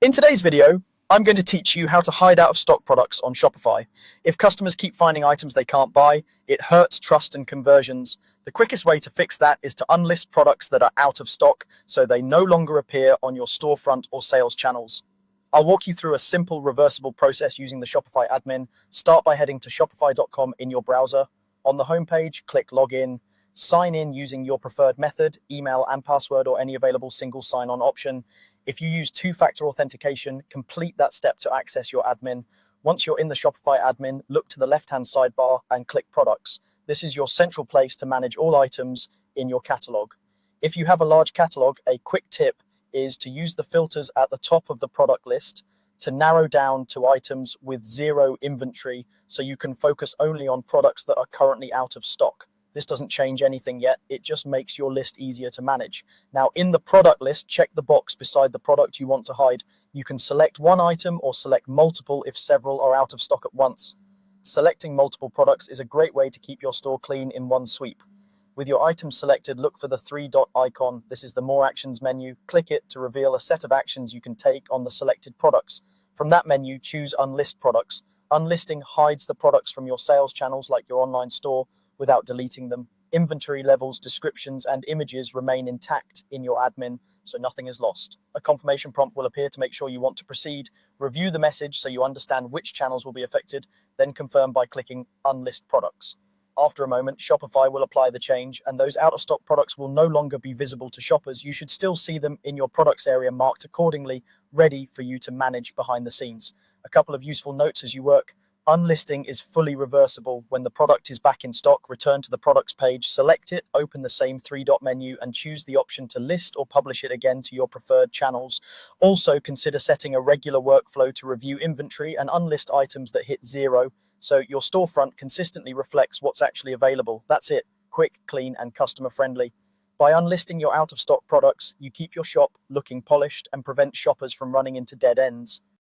In today's video, I'm going to teach you how to hide out of stock products on Shopify. If customers keep finding items they can't buy, it hurts trust and conversions. The quickest way to fix that is to unlist products that are out of stock so they no longer appear on your storefront or sales channels. I'll walk you through a simple reversible process using the Shopify admin. Start by heading to shopify.com in your browser. On the homepage, click Login. Sign in using your preferred method, email and password, or any available single sign-on option. If you use two-factor authentication, complete that step to access your admin. Once you're in the Shopify admin, look to the left-hand sidebar and click Products. This is your central place to manage all items in your catalog. If you have a large catalog, a quick tip is to use the filters at the top of the product list to narrow down to items with zero inventory so you can focus only on products that are currently out of stock. This doesn't change anything yet, it just makes your list easier to manage. Now, in the product list, check the box beside the product you want to hide. You can select one item or select multiple if several are out of stock at once. Selecting multiple products is a great way to keep your store clean in one sweep. With your items selected, look for the three-dot icon. This is the More Actions menu. Click it to reveal a set of actions you can take on the selected products. From that menu, choose Unlist Products. Unlisting hides the products from your sales channels like your online store without deleting them. Inventory levels, descriptions, and images remain intact in your admin, so nothing is lost. A confirmation prompt will appear to make sure you want to proceed. Review the message so you understand which channels will be affected, then confirm by clicking Unlist Products. After a moment, Shopify will apply the change, and those out-of-stock products will no longer be visible to shoppers. You should still see them in your products area marked accordingly, ready for you to manage behind the scenes. A couple of useful notes as you work. Unlisting is fully reversible. When the product is back in stock, return to the products page, select it, open the same three-dot menu, and choose the option to list or publish it again to your preferred channels. Also, consider setting a regular workflow to review inventory and unlist items that hit zero, so your storefront consistently reflects what's actually available. That's it. Quick, clean, and customer-friendly. By unlisting your out-of-stock products, you keep your shop looking polished and prevent shoppers from running into dead ends.